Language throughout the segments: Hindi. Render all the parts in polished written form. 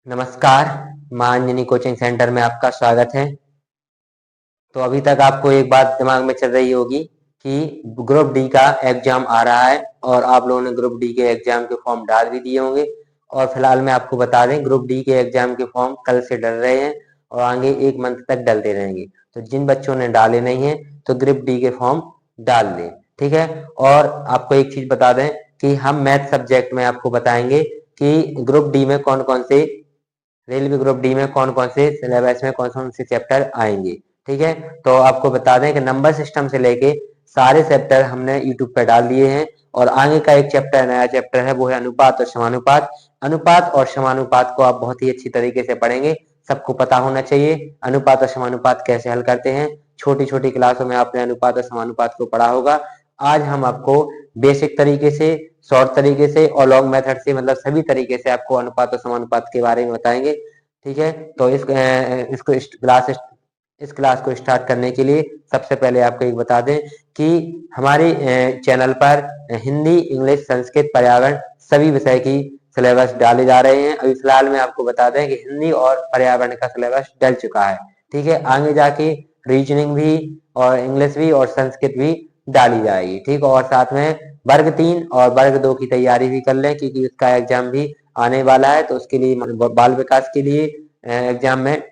नमस्कार। माँ अंजनी कोचिंग सेंटर में आपका स्वागत है। तो अभी तक आपको एक बात दिमाग में चल रही होगी कि ग्रुप डी का एग्जाम आ रहा है और आप लोगों ने ग्रुप डी के एग्जाम के फॉर्म डाल भी दिए होंगे। और फिलहाल मैं आपको बता दें, ग्रुप डी के एग्जाम के फॉर्म कल से डल रहे हैं और आगे 1 मंथ तक डलते रहेंगे। तो जिन बच्चों ने डाले नहीं है तो ग्रुप डी के फॉर्म डाल दें, ठीक है। और आपको एक चीज बता दें कि हम मैथ सब्जेक्ट में आपको बताएंगे कि ग्रुप डी में कौन कौन से रेलवे ग्रुप डी में कौन कौन से सिलेबस में कौन कौन से चैप्टर आएंगे, ठीक है। तो आपको बता दें कि नंबर सिस्टम से लेके सारे चैप्टर हमने यूट्यूब पर डाल दिए हैं और आगे का एक चैप्टर, नया चैप्टर है, वो है अनुपात और समानुपात। अनुपात और समानुपात को आप बहुत ही अच्छी तरीके से पढ़ेंगे। सबको पता होना चाहिए अनुपात और समानुपात कैसे हल करते हैं। छोटी छोटी क्लासों में आपने अनुपात और समानुपात को पढ़ा होगा। आज हम आपको बेसिक तरीके से, शॉर्ट तरीके से और लॉन्ग मेथड से, मतलब सभी तरीके से आपको अनुपात और समानुपात के बारे में बताएंगे, ठीक है। तो इस क्लास को स्टार्ट करने के लिए सबसे पहले आपको एक बता दें कि हमारे चैनल पर हिंदी, इंग्लिश, संस्कृत, पर्यावरण सभी विषय की सिलेबस डाले जा रहे हैं। अभी फिलहाल में आपको बता दें कि हिंदी और पर्यावरण का सिलेबस डल चुका है, ठीक है। आगे जाके रीजनिंग भी और इंग्लिश भी और संस्कृत भी डाली जाएगी, ठीक। और साथ में वर्ग 3 और वर्ग 2 की तैयारी भी कर लें, क्योंकि उसका एग्जाम भी आने वाला है। तो उसके लिए बाल विकास के लिए एग्जाम में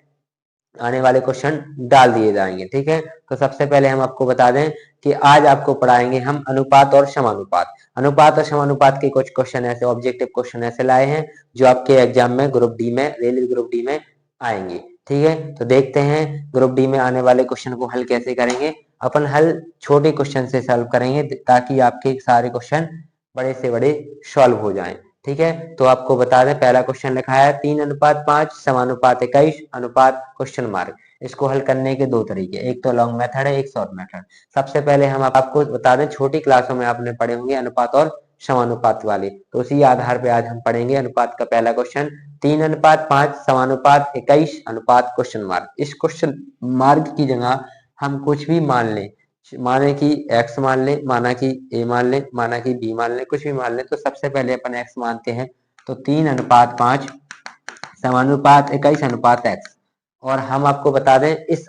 आने वाले क्वेश्चन डाल दिए जाएंगे, ठीक है। तो सबसे पहले हम आपको बता दें कि आज आपको पढ़ाएंगे हम अनुपात और समानुपात। अनुपात और समानुपात के कुछ क्वेश्चन ऐसे, ऑब्जेक्टिव क्वेश्चन ऐसे लाए हैं जो आपके एग्जाम में ग्रुप डी में, रेलवे ग्रुप डी में आएंगे, ठीक है। तो देखते हैं ग्रुप डी में आने वाले क्वेश्चन को हल कैसे करेंगे। अपन हल छोटे क्वेश्चन से सॉल्व करेंगे ताकि आपके सारे क्वेश्चन बड़े से बड़े सॉल्व हो जाएं, ठीक है। तो आपको बता दें, पहला क्वेश्चन लिखा है 3:5 समानुपात 21 अनुपात क्वेश्चन मार्क। इसको हल करने के दो तरीके, एक तो लॉन्ग मेथड है, एक शॉर्ट मेथड। सबसे पहले हम आपको बता दें, छोटी क्लासों में आपने पढ़े होंगे अनुपात और समानुपात वाले, तो उसी आधार पे आज हम पढ़ेंगे अनुपात का पहला क्वेश्चन। 3:5 समानुपात 21 अनुपात क्वेश्चन मार्क। इस क्वेश्चन मार्क की जगह हम कुछ भी मान लें, माने कि x मान ले, माना कि a मान ले, माना कि b मान ले, कुछ भी मान ले। तो सबसे पहले अपन x मानते हैं, तो 3:5 समानुपात 21 अनुपात x। और हम आपको बता दें इस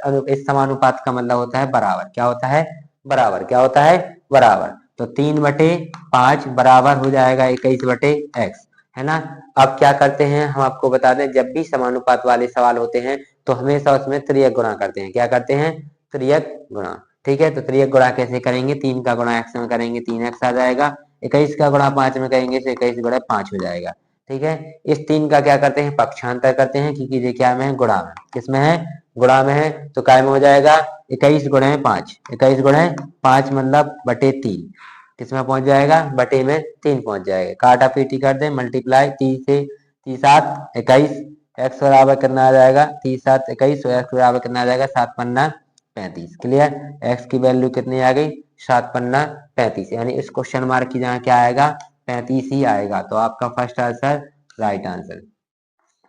समानुपात का मतलब होता है बराबर। क्या होता है? बराबर। क्या होता है? बराबर। तो 3/5 बराबर हो जाएगा 21/x, है ना। अब क्या करते हैं, हम आपको बता दें, जब भी समानुपात वाले सवाल होते हैं तो हमेशा उसमें त्रियक गुणा करते हैं। क्या करते हैं? त्रियक गुणा, ठीक है। तो त्रियक गुणा कैसे करेंगे? 3 का गुणा x में करेंगे 3x आ जाएगा, 21 का गुणा 5 में करेंगे तो 21 गुणा 5 हो जाएगा, ठीक है। इस 3 का क्या करते हैं? पक्षांतर करते हैं, क्योंकि ये क्या में है? गुणा में। किसमें है? गुणा में है। तो काय में हो जाएगा? 21 गुणे 5, 21 गुणे 5 मतलब बटे 3। किसमें पहुंच जाएगा? बटे में 3 पहुंच जाएगा। काटा पीटी कर दे, मल्टीप्लाई 30 से 30 21, एक्स बराबर कितना आ जाएगा? 30 7 21, एक्स बराबर कितना आ जाएगा? 7×5 = 35। क्लियर? एक्स की वैल्यू कितनी आ गई? 7×5 = 35, यानी इस क्वेश्चन मार्क की जगह क्या आएगा? 35 ही आएगा। तो आपका first answer right answer,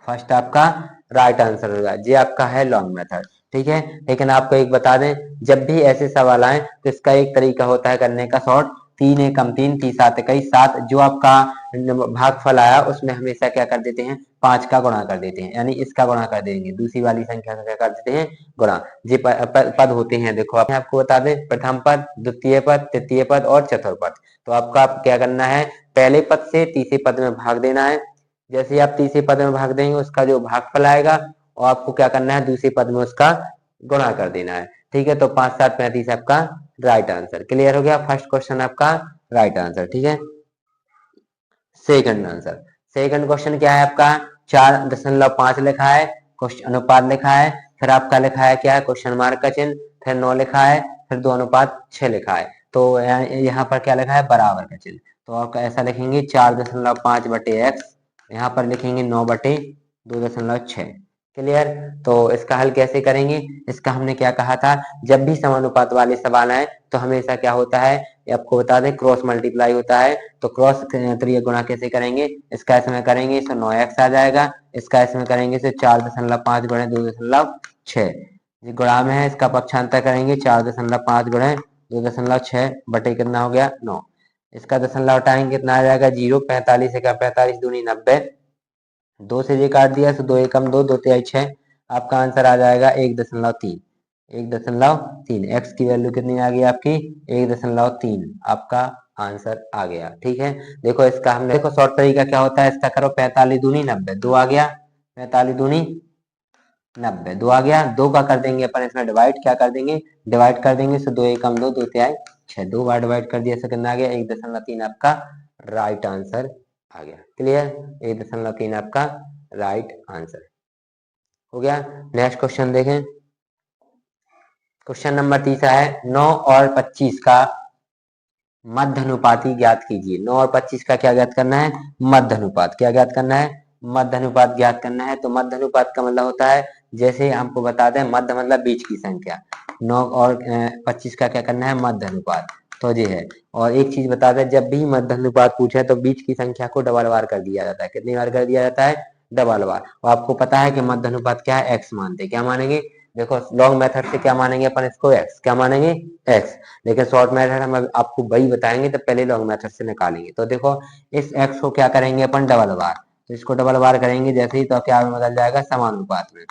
first आपका राइट आंसर होगा। ये आपका है लॉन्ग मेथड, ठीक है। लेकिन आपको एक बता दें, जब भी ऐसे सवाल आए तो इसका एक तरीका होता है करने का शॉर्ट। 3 × 1 = 3, 3 × 7 = 21, 7 जो आपका भागफल आया उसमें हमेशा क्या कर देते हैं? 5 का गुणा कर देते हैं, यानी इसका गुणा कर देंगे, दूसरी वाली संख्या का क्या कर देते हैं? गुणा। ये पद होते हैं, देखो आपको बता दें, प्रथम पद, द्वितीय पद, तृतीय पद और चतुर्थ पद। तो आपका क्या करना है? पहले पद से तीसरे पद में भाग देना है। जैसे ही आप तीसरे पद में भाग देंगे उसका जो भागफल आएगा और आपको क्या करना है? दूसरे पद में उसका गुणा कर देना है, ठीक है। तो 5 7 35 आपका राइट आंसर। क्लियर हो गया? फर्स्ट क्वेश्चन आपका राइट आंसर, ठीक है। सेकंड आंसर, सेकंड क्वेश्चन क्या है आपका? 4.5 लिखा है, क्वेश्चन अनुपात लिखा है, फिर आपका लिखा है क्या है? क्वेश्चन मार्क का चिन्ह, फिर 9 लिखा है, फिर 2:6 लिखा है। तो यहाँ पर क्या लिखा है? बराबर का चिन्ह। तो आपका ऐसा लिखेंगे 4.5/x, यहाँ पर लिखेंगे 9/2.6। क्लियर? तो इसका हल कैसे करेंगे? इसका हमने क्या कहा था, जब भी समानुपात वाले सवाल आए तो हमेशा क्या होता है, ये आपको बता दें, क्रॉस मल्टीप्लाई होता है। तो क्रॉस त्रिय गुणा कैसे करेंगे? इसका इसमें करेंगे तो 9x आ जाएगा, इसका इसमें करेंगे तो 4.5 गुणे 2.6। गुणा में है, इसका पक्षांतर करेंगे 4.5 गुणे 2.6 बटे कितना हो गया? 9। इसका दशमलव हटाएंगे कितना आ जाएगा? 0। 45 × 45 = 90, 2 से ये काट दिया तो 2 एकम 2, 2 तिहाई 6, आपका आंसर आ जाएगा 1.3, 1.3। एक्स की वैल्यू कितनी आ गई आपकी 1.3, आपका आंसर आ गया। ठीक है, देखो इसका हमने देखो शॉर्ट तरीका क्या होता है इसका, करो 45 दूनी 90, 2 आ गया, 45 दूनी 90, 2 आ गया, 2 का कर देंगे अपन इसमें डिवाइड, क्या कर देंगे डिवाइड कर देंगे, 2 एकम 2, 2 तिहाई 6, 2 बार डिवाइड कर दिया, कितना आ गया 1.3, आपका राइट आंसर आ गया। क्लियर, 1.3 आपका राइट आंसर हो गया। नेक्स्ट क्वेश्चन देखें, क्वेश्चन नंबर तीसरा है 9 और 25 का मध्य अनुपाती ज्ञात कीजिए। 9 और 25 का क्या ज्ञात करना है, मध्य अनुपात। क्या ज्ञात करना है, मध्य अनुपात ज्ञात करना है। तो मध्य अनुपात का मतलब होता है, जैसे हमको बता दें मध्य मतलब बीच की संख्या, 9 और 25 का क्या करना है मध्य अनुपात, तो ये है। और एक चीज बता दें, जब भी मध्य अनुपात पूछे तो बीच की संख्या को डबल बार कर दिया जाता है। कितनी बार कर दिया जाता है, डबल बार। और आपको पता है कि मध्य अनुपात क्या है, एक्स मानते हैं। क्या मानेंगे, देखो लॉन्ग मेथड से क्या मानेंगे अपन इसको, एक्स। क्या मानेंगे, एक्स। लेकिन शॉर्ट मेथड हम आपको वही बताएंगे, तो पहले लॉन्ग मेथड से निकालेंगे। तो देखो इस एक्स को क्या करेंगे अपन, डबल बार। तो इसको डबल बार करेंगे जैसे ही, तो क्या बदल जाएगा, समानुपात में।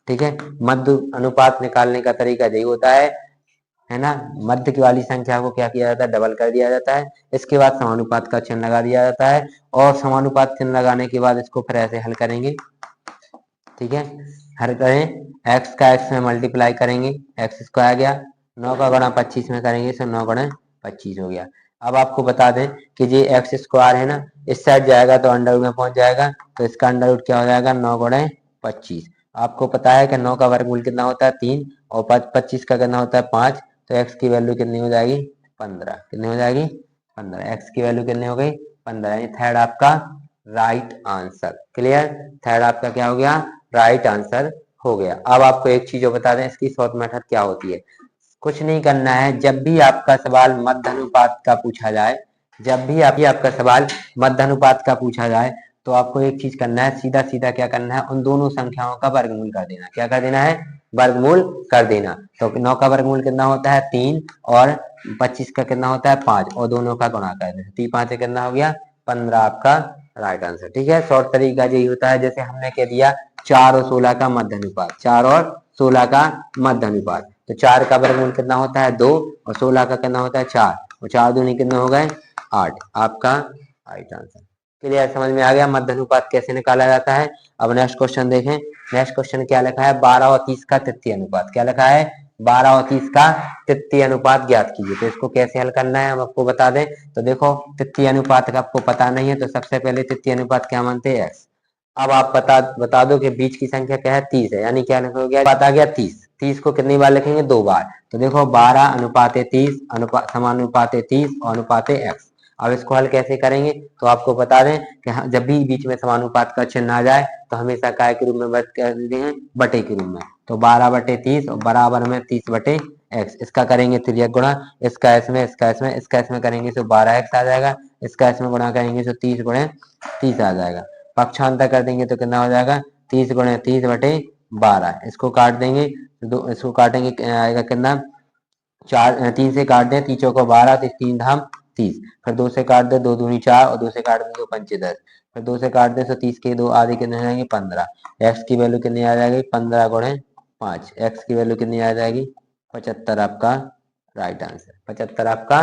ठीक है, मध्य अनुपात निकालने का तरीका यही होता है ना। मध्य की वाली संख्या को क्या किया जाता है, डबल कर दिया जाता है। इसके बाद समानुपात का चिन्ह लगा दिया जाता है, और समानुपात चिन्ह लगाने के बाद इसको फिर ऐसे हल करेंगे। ठीक है, हल करें, एक्स का एक्स में मल्टीप्लाई करेंगे, एक्स स्क्वायर आ गया, 9 का गुणा 25 में करेंगे तो 9 गुणा 25 हो गया। अब आपको बता दें कि ये एक्स स्क्वायर है ना, इस साइड जाएगा तो अंडर में पहुंच जाएगा, तो इसका अंडर रूट क्या हो जाएगा, 9 गुणा 25। आपको पता है कि 9 का वर्गमूल कितना होता है 3, और 25 का कितना होता है 5, तो एक्स की वैल्यू कितनी हो जाएगी 15। कितनी हो जाएगी 15, एक्स की वैल्यू कितनी हो गई 15, यानी थर्ड आपका राइट आंसर। क्लियर, थर्ड आपका क्या हो गया, राइट आंसर हो गया। अब आपको एक चीज बता दें, इसकी शॉर्ट मेथड क्या होती है। कुछ नहीं करना है, जब भी आपका सवाल मध्य अनुपात का पूछा जाए, जब भी आपका सवाल मध्य अनुपात का पूछा जाए, तो आपको एक चीज करना है, सीधा सीधा क्या करना है, उन दोनों संख्याओं का वर्गमूल कर देना। क्या कर देना है, वर्गमूल कर देना। तो 9 का वर्गमूल कितना होता है 3, और 25 का कितना होता है 5, और दोनों का गुणा कर देना, 3 5 कितना हो गया 15, आपका राइट आंसर। ठीक है, शॉर्ट तरीका यही होता है, जैसे हमने कह दिया 4 और 16 का मध्य अनुपात, 4 और 16 का मध्य अनुपात। तो 4 का वर्गमूल कितना होता है 2, और 16 का कितना होता है 4, और 4 दूनी कितने हो गए 8, आपका राइट आंसर। क्लियर, समझ में आ गया मध्य अनुपात कैसे निकाला जाता है। अब नेक्स्ट क्वेश्चन देखें, नेक्स्ट क्वेश्चन क्या लिखा है, 12 और 30 का तृतीय अनुपात। क्या लिखा है, 12 और 30 का तृतीय अनुपात ज्ञात कीजिए। तो इसको कैसे हल करना है हम आपको बता दें। तो देखो तृतीय अनुपात का आपको पता नहीं है, तो सबसे पहले तृतीय अनुपात क्या मानते हैं, एक्स। अब आप बता दो कि बीच की संख्या क्या है 30 है, यानी क्या लिखोगे, बात आ गया 30, 30 को कितनी बार लिखेंगे 2 बार। तो देखो 12 अनुपात 30 समानुपात 30 और अनुपात एक्स। अब इसको हल कैसे करेंगे, तो आपको बता दें कि जब भी बीच में समानुपात का चिन्ह आ जाए तो हमेशा काय के रूप में करते हैं, बटे के रूप में। तो 12/30 और बराबर में 30/, एक्स। इसका करेंगे तिर्यक गुणा, इसका इसमें, इसका इसमें, इसका इसमें करेंगे तो 12x आ जाएगा, इसका इसमें गुणा करेंगे तो 30 गुणे 30 आ जाएगा। पक्षांतर कर देंगे तो कितना हो जाएगा 30 गुणे 30/12। इसको काट देंगे, इसको काटेंगे आएगा कितना, 4 3 से काट दें, 3 चौको 12, 3 धाम 30, फिर 2 से काट दे, 2 दूनी 4, और 2 से काट दें 2 पंचे 10, फिर 2 से काट दें तो 30 के 2 आधे कितने हो जाएंगे 15। एक्स की वैल्यू कितनी आ जाएगी 15 गुणे 5, एक्स की वैल्यू कितनी आ जाएगी 75, आपका राइट आंसर। 75 आपका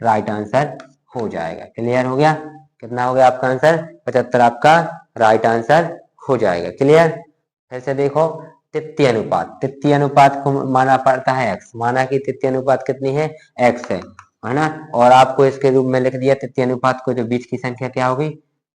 राइट आंसर हो जाएगा। क्लियर हो गया, कितना हो गया आपका आंसर 75, आपका राइट आंसर हो जाएगा। क्लियर, फिर से देखो, तृतीय अनुपात, तृतीय अनुपात को माना पड़ता है एक्स, माना कि तृतीय अनुपात कितनी है एक्स है ना। और आपको इसके रूप में लिख दिया तृतीय अनुपात को, जो बीच की संख्या क्या होगी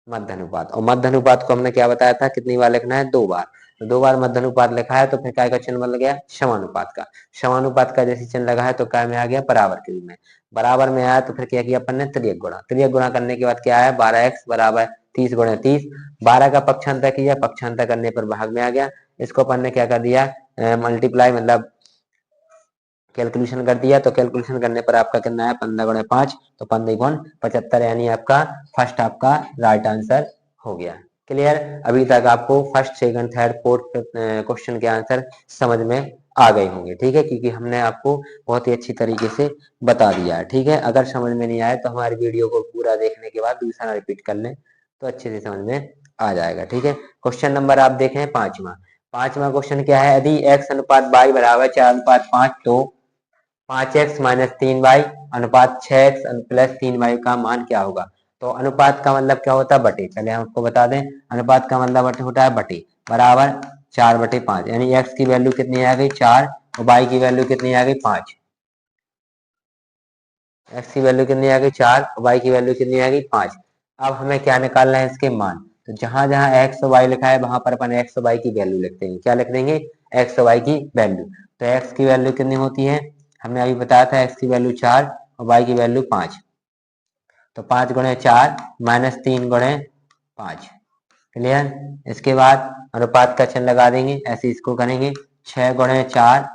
मध्य अनुपात। और मध्य अनुपात को हमने क्या बताया था, कितनी बार लिखना है 2 बार। तो 2 बार मध्य अनुपात लिखा है, तो फिर काय का चिन्ह बन गया समानुपात का। समानुपात का जैसे चिन्ह लगा है तो काय में आ गया बराबर के रूप में। बराबर में आया तो फिर क्या किया अपन ने, त्रियक गुणा। त्रियक गुणा करने के बाद क्या आया 12x बराबर 30 गुणे 30, 12 का पक्षांतर किया, पक्षांतर करने पर भाग में आ गया। इसको अपन ने क्या कर दिया, मल्टीप्लाई मतलब कैलकुलेशन कर दिया। तो कैलकुलेशन करने पर आपका कितना है 15 गुणे 5, तो 15×75, यानी आपका फर्स्ट आपका राइट आंसर हो गया। क्लियर, अभी तक आपको first second third fourth question के आंसर समझ में आ गए होंगे। ठीक है, क्योंकि हमने आपको बहुत ही अच्छी तरीके से बता दिया है। ठीक है, अगर समझ में नहीं आए तो हमारी वीडियो को पूरा देखने के बाद दूसरा रिपीट कर लें तो अच्छे से समझ में आ जाएगा। ठीक है, क्वेश्चन नंबर आप देखें पांचवा। पांचवा क्वेश्चन क्या है, यदि x अनुपात y बराबर 4:5 तो 5x माइनस 3y अनुपात 6x प्लस 3y का मान क्या होगा। तो अनुपात का मतलब क्या होता है, बटे। पहले हम आपको बता दें, अनुपात का मतलब होता है बटे, बराबर 4/5, यानी x की वैल्यू कितनी आ गई 4 और y की वैल्यू कितनी आ गई 5। x की वैल्यू कितनी आ गई 4 और y की वैल्यू कितनी आ गई 5। अब हमें क्या निकालना है, इसके मान। तो जहां जहां x और y लिखा है वहां पर अपन x और y की वैल्यू लिखते हैं। क्या लिख देंगे, x और y की वैल्यू। तो x की वैल्यू कितनी होती है, हमने अभी बताया था, x की वैल्यू 4 और y की वैल्यू 5। तो 5 गुणे 4 माइनस 3 गुणे 5। क्लियर। इसके बाद अनुपात का चिन्ह लगा देंगे, ऐसे इसको करेंगे 6 गुणे 4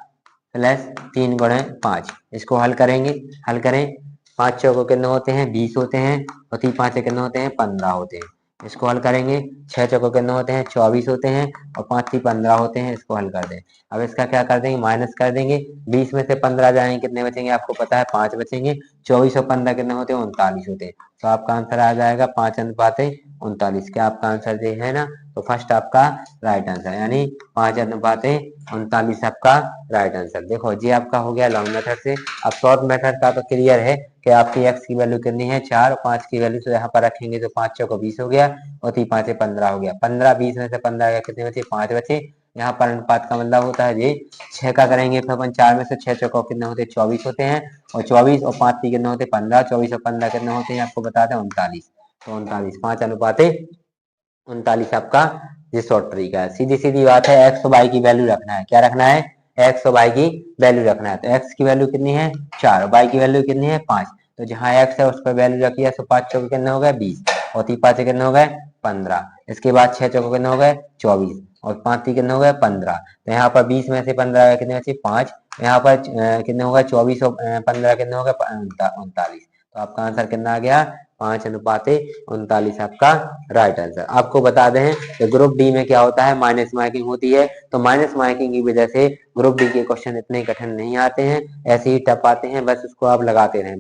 प्लस 3 गुणे 5। इसको हल करेंगे, हल करें। 5 चौको कितने होते हैं 20 होते हैं, और 3 5 कितने होते हैं 15 होते हैं। इसको हल करेंगे, 6 चौको कितने होते हैं 24 होते हैं, और 5 3 15 होते हैं। इसको हल कर दें। अब इसका क्या कर देंगे, माइनस कर देंगे। 20 में से 15 जाएंगे, कितने बचेंगे आपको पता है 5 बचेंगे। 24 और 15 कितने होते हैं 39 होते हैं। तो आपका आंसर आ जाएगा 5:39। क्या आपका आंसर ये है ना। तो फर्स्ट आपका राइट आंसर, यानी 5:39 आपका राइट आंसर। देखो ये आपका हो गया लॉन्ग मेथड से। अब शॉर्ट मेथड का तो क्लियर है कि आपकी x की वैल्यू कितनी है 4 और 5 की वैल्यू तो यहाँ पर रखेंगे, तो 5 चौको 20 हो गया, और 3 5 15 हो गया। 15 20 में से 15 गया, कितने बचे 5 बचे। यहाँ पर अनुपात का मतलब होता है ये 6 का करेंगे, फिर अपन 4 में से 6 चौको कितने होते 24 होते हैं, और 24 और 5 कितने होते 15, 24 और 15 कितने होते हैं आपको बताते हैं 39। तो 39 5:39 आपका ये शॉर्ट तरीका है। सीधी सीधी बात है, एक्स और वाई की वैल्यू रखना है। क्या रखना है, एक्स और वाई की वैल्यू रखना है। तो एक्स की वैल्यू कितनी है 4 और वाई की वैल्यू कितनी है 5। तो जहां एक्स है उस पर वैल्यू रखिए, तो 5 चौके कितने हो गए 20, और 3 5 कितने हो गए 15। इसके बाद 6 चौके कितने हो गए 24, और 5 3 कितने हो गए 15। तो यहाँ पर 20 में से 15 कितने बचे 5। यहाँ पर कितने हो गए 24 और 15 कितने हो गए 39। तो आपका आंसर कितना आ गया 5:39 आपका राइट आंसर। आपको बता दें कि ग्रुप डी में क्या होता है, माइनस मार्किंग होती है। तो माइनस मार्किंग की वजह से ग्रुप डी के क्वेश्चन इतने कठिन नहीं आते हैं, ऐसे ही टफ आते हैं। बस उसको आप लगाते रहें,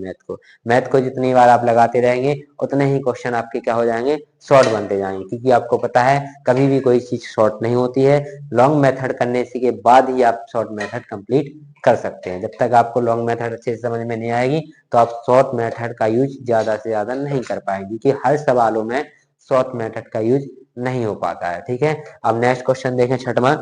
मैथ को जितनी बार आप लगाते रहेंगे उतने ही क्वेश्चन आपके क्या हो जाएंगे, शॉर्ट बनते जाएंगे। क्योंकि आपको पता है कभी भी कोई चीज शॉर्ट नहीं होती है, लॉन्ग मेथड करने के बाद ही आप शॉर्ट मेथड कंप्लीट कर सकते हैं। जब तक आपको लॉन्ग मेथड अच्छे से समझ में नहीं आएगी तो आप शॉर्ट मेथड का यूज ज्यादा से ज्यादा नहीं कर पाएंगे, क्योंकि हर सवालों में शॉर्ट मेथड का यूज नहीं हो पाता है। ठीक है, अब नेक्स्ट क्वेश्चन देखें, छठवां।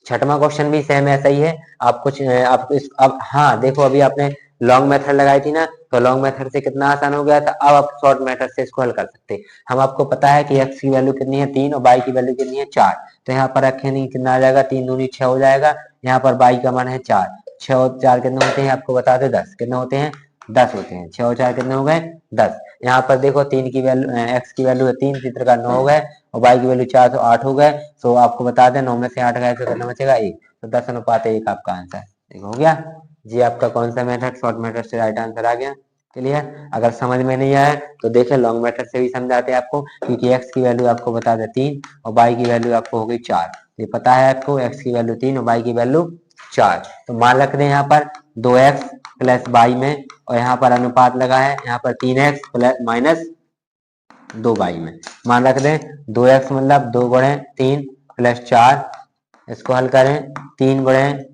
छठवां क्वेश्चन भी सेम ऐसा ही है। आप कुछ आप इस अब हाँ देखो, अभी आपने लॉन्ग मेथड लगाई थी ना, तो लॉन्ग मेथड से कितना आसान हो गया था। अब आप शॉर्ट मेथड से इसको हल कर सकते हैं। हम आपको पता है कि x की वैल्यू कितनी है 3 और y की वैल्यू कितनी है 4। तो यहाँ पर रखें नहीं, कितना आ जाएगा 3 दूनी 6 हो जाएगा। यहाँ पर y का मान है 4, 6 और 4 कितने होते हैं आपको बता दे 10। कितने होते हैं 10 होते हैं। 6 और 4 कितने हो गए 10। यहाँ पर देखो 3 की वैल्यू x की वैल्यू है 3, चित्र का 9 हो गए, और y की वैल्यू 4 तो 8 हो गए। तो आपको बता दें 9 में से 8 गए तो कितना बचेगा 1। तो 10:1 आपका आंसर एक हो गया जी। आपका कौन सा मेथड, शॉर्ट मेथड से राइट आंसर आ गया। क्लियर। अगर समझ में नहीं आया तो देखें लॉन्ग मेथड से भी समझाते हैं आपको, क्योंकि x की वैल्यू आपको बता दें 3 और y की वैल्यू आपको हो गई 4। ये पता है आपको, x की वैल्यू 3 और y की वैल्यू 4। तो मान रख दें यहाँ पर 2x प्लस y में, और यहाँ पर अनुपात लगा है, यहाँ पर 3x प्लस माइनस 2y में। मान रख दें 2x मतलब 2 गुणे 3 प्लस 4। इसको हल करें, 3 गुणे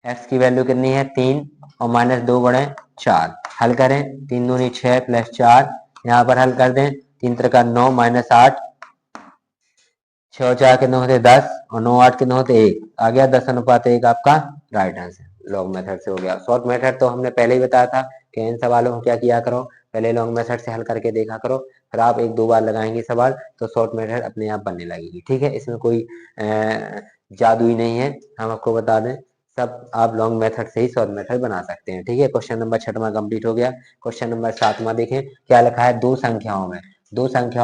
x की वैल्यू कितनी है 3 और माइनस 2 गुणे 4। हल करें, 3 दूनी 6 प्लस 4। यहाँ पर हल कर दें, 3 त्रिका 9 माइनस 8, 6 और 4 कितने होते 10, और 9 8 कितने होते 1। आ गया 10:1 आपका राइट आंसर। लॉन्ग मेथड से हो गया। शॉर्ट मेथड तो हमने पहले ही बताया था कि इन सवालों को क्या किया करो, पहले लॉन्ग मेथड से हल करके देखा करो, फिर आप 1 2 बार लगाएंगे सवाल तो शॉर्ट मेथड अपने आप बनने लगेगी। ठीक है, इसमें कोई जादू ही नहीं है, हम आपको बता दें। सब आप लॉन्ग मेथड से ही शॉर्ट मेथड बना सकते हैं। ठीक है, क्वेश्चन नंबर 6वां कंप्लीट हो गया। क्वेश्चन नंबर 7वां देखें, क्या लिखा है, दो संख्याओं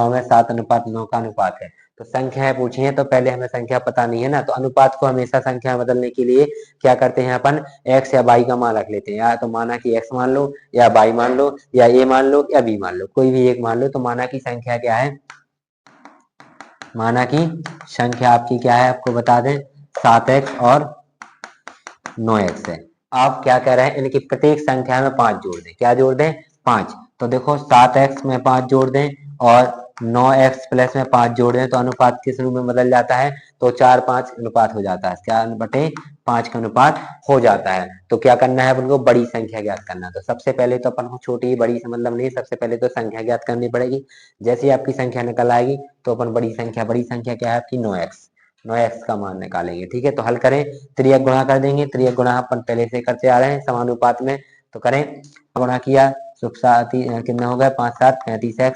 में 7:9 का अनुपात है। तो संख्याएं पूछी हैं, तो पहले हमें संख्या पता नहीं है ना, तो अनुपात को हमेशा संख्या बदलने के लिए क्या करते हैं अपन, x या y का मान रख लेते हैं। या तो माना कि x मान लो, या y मान लो, या a मान लो, या b मान लो, कोई भी एक मान लो। तो माना की संख्या क्या है, माना की संख्या आपकी क्या है आपको बता दें 7x और 9x है। आप क्या कह रहे हैं, इनकी प्रत्येक संख्या में 5 जोड़ दें। क्या जोड़ दें 5। तो देखो 7x में 5 जोड़ दें, और 9x प्लस में 5 जोड़ दें तो अनुपात किस रूप में बदल जाता है, तो 4-5 अनुपात हो जाता है, 4/5 का अनुपात हो जाता है। तो क्या करना है अपन को, बड़ी संख्या ज्ञात करना है। तो सबसे पहले तो अपन को छोटी बड़ी से मतलब नहीं, सबसे पहले तो संख्या ज्ञात करनी पड़ेगी। जैसे ही आपकी संख्या निकल आएगी तो अपन बड़ी संख्या क्या है आपकी 9x का मान निकालेंगे। ठीक है, तो हल करें, त्रियक गुणा कर देंगे। त्रियक गुणा अपन पहले से करते आ रहे हैं समानुपात में, तो करें, गुणा किया, कितना हो गया, 5×7 35x,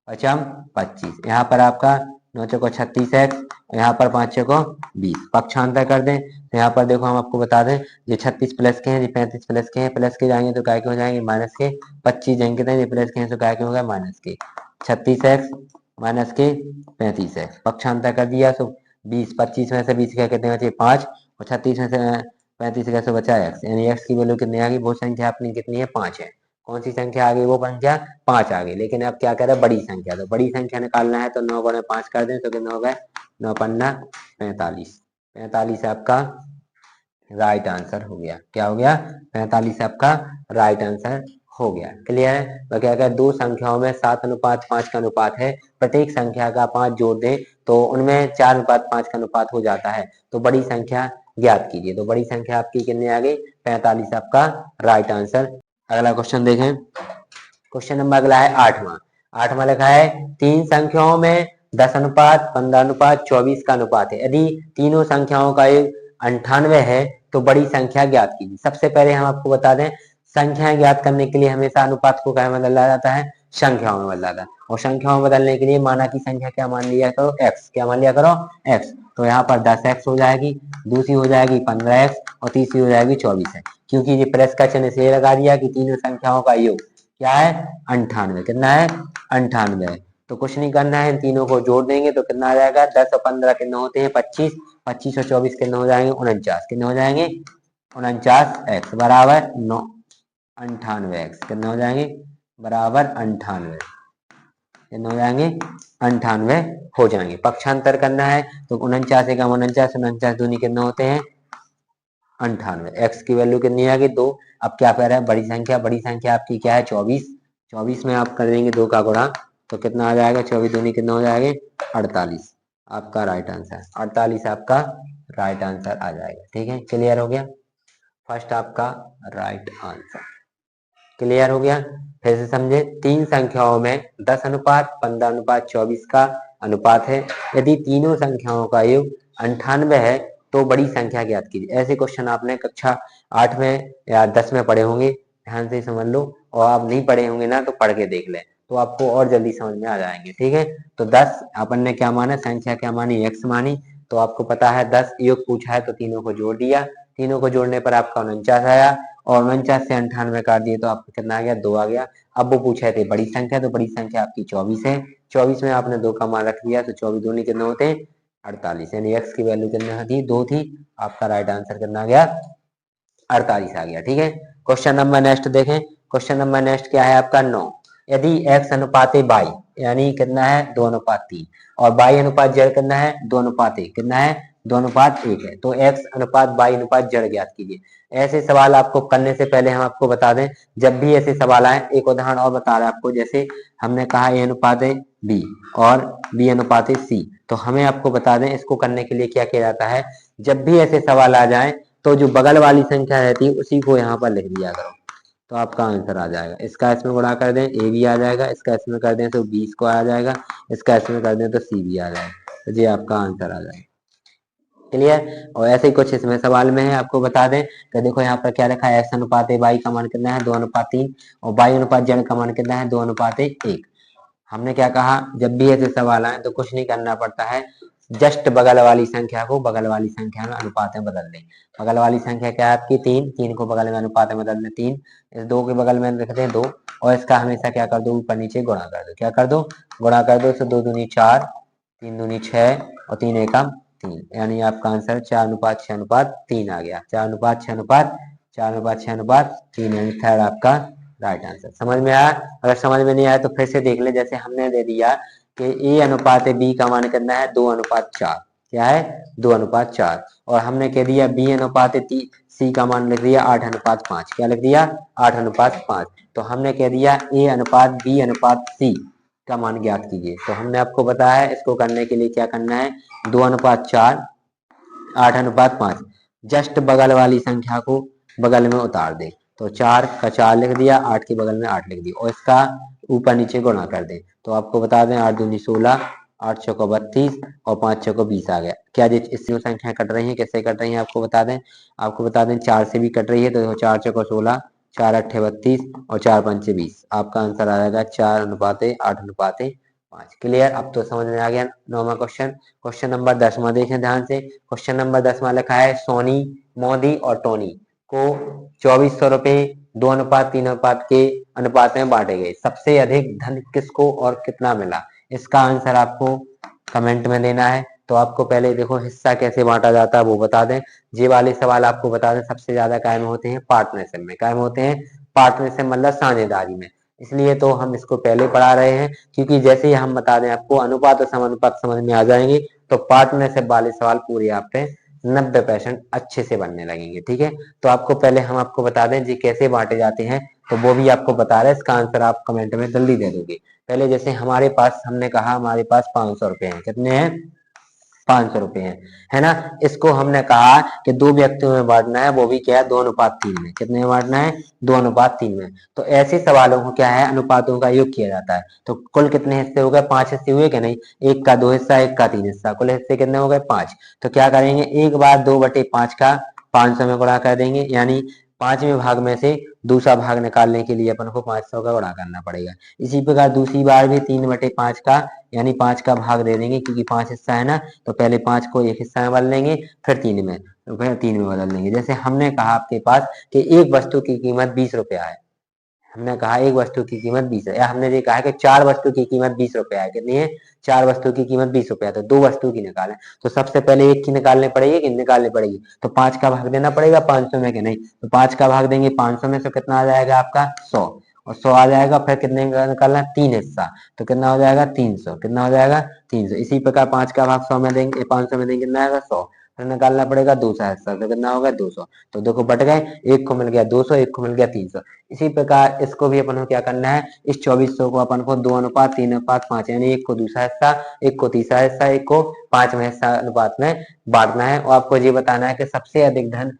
पचम 25, यहाँ पर आपका 9×4 36x, यहाँ पर 5×6 20, पक्षांतर कर दें तो यहाँ पर देखो हम आपको बता दें, ये 36 प्लस के हैं, ये 35 प्लस के हैं, प्लस के जाएंगे तो काय के हो जाएंगे माइनस के, 25 जाएंगे तो ये प्लस के हैं तो काय के होगा माइनस के, 36x माइनस के 35x, पक्षांतर कर दिया तो 20, 25 में से 20 क्या कितने बचे 5, और 36 में से 35 कैसे बचा x, यानी x की वैल्यू कितनी आ गई, वो संख्या अपनी कितनी है 5 है। कौन सी संख्या आ गई, वो संख्या 5 आ गई। लेकिन अब क्या करें, बड़ी संख्या, तो बड़ी संख्या निकालना है तो 9×5 कर दें तो कितना हो गया 9×5 45, 45 आपका राइट आंसर हो गया। क्या हो गया, 45 आपका राइट आंसर हो गया। क्लियर है। तो क्या क्या, दो संख्याओं में 7:5 का अनुपात है, प्रत्येक संख्या का 5 जोड़ दें तो उनमें 4:5 का अनुपात हो जाता है। तो बड़ी संख्या ज्ञात कीजिए। तो बड़ी संख्या आपकी कितनी आ गई, 45 आपका राइट आंसर। अगला क्वेश्चन देखें, क्वेश्चन नंबर अगला है 8वां लिखा है, तीन संख्याओं में 10:15 15:24 का अनुपात है, यदि तीनों संख्याओं का योग 98 है तो बड़ी संख्या ज्ञात कीजिए। सबसे पहले हम आपको बता दें, संख्याएं ज्ञात करने के लिए हमेशा अनुपात को क्या बदला जाता है, संख्याओं में बदला जाता है। और संख्याओं में बदलने के लिए माना की संख्या क्या मान लिया करो, x, क्या मान लिया करो x। तो यहाँ पर 10x हो जाएगी, दूसरी हो जाएगी 15x और तीसरी हो जाएगी 24 क्योंकि ये प्लस का चिन्ह इसलिए लगा दिया कि तीनों संख्याओं का योग क्या है 98, कितना है 98। तो कुछ नहीं करना है, इन तीनों को जोड़ देंगे तो कितना आ जाएगा, 10 और 15 कितने होते हैं 25, 25 और 24 कितने हो जाएंगे 49, कितने हो जाएंगे 49x बराबर 98x, कितने हो जाएंगे बराबर 98, कितने हो जाएंगे 98 हो जाएंगे। पक्षांतर करना है तो 49 का 49, 49 दूनी कितने होते हैं 98, x की वैल्यू कितनी आ गई 2। अब क्या कर रहा है, बड़ी संख्या आपकी क्या है 24, 24 में आप कर देंगे 2 का गुणा तो कितना आ जाएगा, 24 दूनी कितना हो जाएगा 48, आपका राइट आंसर 48 आपका राइट आंसर आ जाएगा। ठीक है, क्लियर हो गया, फर्स्ट आपका राइट आंसर क्लियर हो गया। फिर से समझे, तीन संख्याओं में 10:15:24 का अनुपात है, यदि तीनों संख्याओं का योग 98 है तो बड़ी संख्या ज्ञात कीजिए। ऐसे क्वेश्चन आपने कक्षा 8 में या 10 में पढ़े होंगे, ध्यान से समझ लो, और आप नहीं पढ़े होंगे ना तो पढ़ के देख लें तो आपको और जल्दी समझ में आ जाएंगे। ठीक है, तो 10 अपन ने क्या माना, संख्या क्या मानी x मानी, तो आपको पता है 10 योग पूछा है तो तीनों को जोड़ दिया, तीनों को जोड़ने पर आपका 49 आया और 49 से 98 काट दिए तो आपको कितना आ गया 2 आ गया। अब वो पूछे थे बड़ी संख्या, तो बड़ी संख्या आपकी 24 है, 24 में आपने 2 का मान रख दिया तो 24 दूनी कितने होते हैं 48, यानी x की वैल्यू कितनी थी 2 थी, आपका राइट आंसर कितना आ गया 48 आ गया। ठीक है, क्वेश्चन नंबर नेक्स्ट देखें, क्वेश्चन नंबर नेक्स्ट क्या है आपका 9, यदि x अनुपात y यानी कितना है 2:3 और y अनुपात z कितना है 2:1, कितना है 2:1 है, तो x अनुपात y अनुपात z ज्ञात कीजिए। ऐसे सवाल आपको करने से पहले हम आपको बता दें, जब भी ऐसे सवाल आए, एक उदाहरण और बता रहे हैं आपको, जैसे हमने कहा a अनुपात b और b अनुपात c, तो हमें आपको बता दें इसको करने के लिए क्या किया जाता है, जब भी ऐसे सवाल आ जाए तो जो बगल वाली संख्या रहती है उसी को यहाँ पर लिख दिया करो तो आपका आंसर आ जाएगा। इसका इसमें गुणा कर दें ए भी आ जाएगा, इसका इसमें कर दें तो 20 को आ जाएगा, इसका इसमें कर दें तो सी भी आ जाएगा, तो ये आपका आंसर आ जाएगा। क्लियर। और ऐसे ही कुछ इसमें सवाल में है, आपको बता दें कि देखो यहाँ पर क्या लिखा है, x अनुपात y का मान कितना है 2:3 और y अनुपात z का मान कितना है 2:1। हमने क्या कहा, जब भी ऐसे सवाल आए तो कुछ नहीं करना पड़ता है, जस्ट बगल वाली संख्या को बगल वाली संख्या में अनुपात में बदल दें। बगल वाली संख्या क्या है आपकी 3, 3 को बगल में अनुपात में बदल दें 3, इस 2 के बगल में रख दें 2 और इसका हमेशा क्या कर दो ऊपर नीचे गुणा कर दो, क्या कर दो गुणा कर दो, तो 2 दूनी 4, 3 दूनी 6 और 3 एकम 3, यानी आपका आंसर 4:6:3 आ गया, 4:6:3 यानी थर्ड आपका राइट आंसर। समझ में आया? अगर समझ में नहीं आया तो फिर से देख ले, जैसे हमने दे दिया कि a अनुपात b का मान कितना है 2:4, क्या है 2:4, और हमने कह दिया b अनुपात c का मान लिख दिया 8:5, क्या लिख दिया 8:5, तो हमने कह दिया a अनुपात b अनुपात c का मान ज्ञात कीजिए। तो हमने आपको बताया है इसको करने के लिए क्या करना है, 2:4, 8:5। जस्ट बगल वाली संख्या को बगल में उतार दे। तो 4 का 4 लिख दिया, 8 के बगल में 8 लिख दिया और इसका ऊपर नीचे गुणा कर दें। तो आपको बता दें 8 दूनी 16, 8 चौका 32 और 5 चौका 20 आ गया। क्या इसमें संख्या कट रही है, कैसे कट रही है आपको बता दें 4 से भी कट रही है। तो देखो 4 चौका 16, 4 अट्ठे 32 और 4 पंचे 20। आपका आंसर आ जाएगा 4:8:5। क्लियर, अब तो समझ में आ गया 9वां क्वेश्चन। क्वेश्चन नंबर 10वां देखें ध्यान से। क्वेश्चन नंबर 10वां लिखा है सोनी, मोदी और टोनी को 2400 रुपए 2:3 के अनुपात में बांटे गए। सबसे अधिक धन किसको और कितना मिला? इसका आंसर आपको कमेंट में देना है। तो आपको पहले देखो हिस्सा कैसे बांटा जाता है वो बता दें। ये वाले सवाल आपको बता दें सबसे ज्यादा कायम होते हैं पार्टनरशिप में, कायम होते हैं पार्टनरशिप मतलब साझेदारी में। इसलिए तो हम इसको पहले पढ़ा रहे हैं, क्योंकि जैसे ही हम बता दें आपको अनुपात और समानुपात समझ में आ जाएंगे तो पार्टनरशिप वाले सवाल पूरे आप पे 90% अच्छे से बनने लगेंगे। ठीक है, तो आपको पहले हम आपको बता दें जी कैसे बांटे जाते हैं, तो वो भी आपको बता रहे हैं। इसका आंसर आप कमेंट में जल्दी दे दोगे। पहले जैसे हमारे पास, हमने कहा हमारे पास 500 रुपए हैं। कितने हैं? 500 रुपए हैं, है ना। इसको हमने कहा कि 2 व्यक्तियों में बांटना है, वो भी क्या है 2:3 में। कितने में बांटना है? 2:3 में। तो ऐसे सवालों को क्या है अनुपातों का योग किया जाता है। तो कुल कितने हिस्से हो गए? 5 हिस्से हुए कि नहीं? एक का 2 हिस्सा, एक का 3 हिस्सा, कुल हिस्से कितने हो गए? 5। तो क्या करेंगे, एक बार 2/5 का 500 में गुणा कर देंगे, यानी 5वें भाग में से दूसरा भाग निकालने के लिए अपन को 500 का गुणा करना पड़ेगा। इसी प्रकार दूसरी बार भी 3/5 का, यानी 5 का भाग दे देंगे, क्योंकि 5 हिस्सा है ना। तो पहले 5 को एक हिस्सा में बदल लेंगे, फिर 3 में, तो फिर 3 में बदल देंगे। जैसे हमने कहा आपके पास कि एक वस्तु की कीमत 20 रुपया है। हमने कहा एक वस्तु की कीमत 20 है, या हमने ये कहा कि 4 वस्तु की कीमत 20 रुपया है। कितनी है? 4 वस्तु की कीमत 20 रुपया। तो 2 वस्तु की निकालें, तो सबसे पहले एक की निकालनी पड़ेगी कि निकालनी पड़ेगी, तो 5 का भाग देना पड़ेगा 500 में कि नहीं। तो 5 का भाग देंगे 500 में, तो कितना आ जाएगा आपका 100, और 100 आ जाएगा। फिर कितने का निकालना है? 3 हिस्सा, तो कितना हो जाएगा 300। कितना हो जाएगा? 300। इसी प्रकार 5 का भाग 100 में देंगे, 500 में देंगे, कितना आएगा 100। फिर निकालना पड़ेगा दूसरा हिस्सा, तो कितना होगा 200। तो देखो बट गए, एक को मिल गया 200, एक को मिल गया 300। इसी प्रकार इसको भी अपन को क्या करना है, इस 2400 को अपन को 2:3:5, यानी एक को दूसरा हिस्सा, एक को तीसरा हिस्सा, एक को 5वें हिस्सा अनुपात में बांटना है। और आपको ये बताना है कि सबसे अधिक धन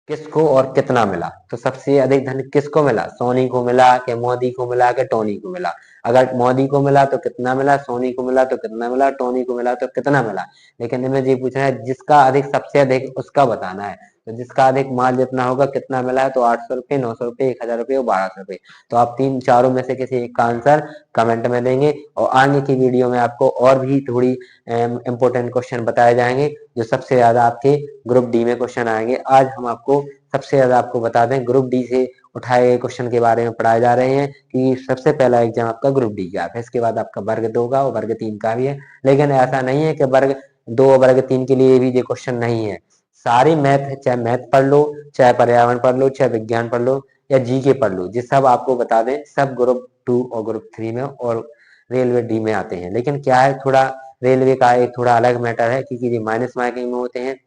किसको और कितना मिला। तो सबसे अधिक धन किसको मिला? सोनी को मिला कि मोदी को मिला कि टोनी को मिला? अगर मोदी को मिला तो कितना मिला, सोनी को मिला तो कितना मिला, टोनी को मिला तो कितना मिला। लेकिन इनमें ये पूछना है जिसका अधिक, सबसे अधिक उसका बताना है। तो जिसका अधिक माल जितना होगा, कितना मिला है, तो 800 रुपये, 900 रुपये, 1000 रुपये और 1200 रुपये। तो आप तीन चारों में से किसी एक का आंसर कमेंट में देंगे, और आगे की वीडियो में आपको और भी थोड़ी इंपॉर्टेंट क्वेश्चन बताए जाएंगे, जो सबसे ज्यादा आपके ग्रुप डी में क्वेश्चन आएंगे। आज हम आपको सबसे ज्यादा आपको बता दें ग्रुप डी से उठाए गए क्वेश्चन के बारे में पढ़ाए जा रहे हैं, कि सबसे पहला एग्जाम आपका ग्रुप डी का है, इसके बाद आपका वर्ग 2 का और वर्ग 3 का भी है। लेकिन ऐसा नहीं है कि वर्ग 2 और वर्ग 3 के लिए भी ये क्वेश्चन नहीं है। सारी मैथ, चाहे मैथ पढ़ लो, चाहे पर्यावरण पढ़ लो, चाहे विज्ञान पढ़ लो, या जीके पढ़ लो, ये सब आपको बता दें, सब ग्रुप 2 और ग्रुप 3 में और रेलवे डी में आते हैं। लेकिन क्या है, थोड़ा रेलवे का एक थोड़ा अलग मैटर है, क्योंकि ये माइनस मार्किंग में होते हैं,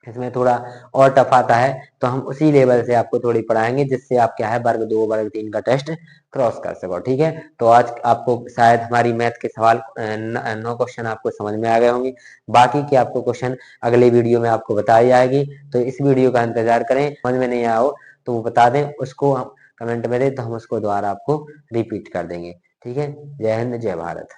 इसमें थोड़ा और टफ आता है। तो हम उसी लेवल से आपको थोड़ी पढ़ाएंगे, जिससे आप क्या है वर्ग 2 वर्ग 3 का टेस्ट क्रॉस कर सको। ठीक है, तो आज आपको शायद हमारी मैथ के सवाल 9 क्वेश्चन आपको समझ में आ गए होंगे। बाकी के आपको क्वेश्चन अगले वीडियो में आपको बताई जाएगी, तो इस वीडियो का इंतजार करें। समझ में नहीं आया हो तो वो बता दें, उसको हम कमेंट में दें, तो हम उसको दोबारा आपको रिपीट कर देंगे। ठीक है, जय हिंद, जय भारत।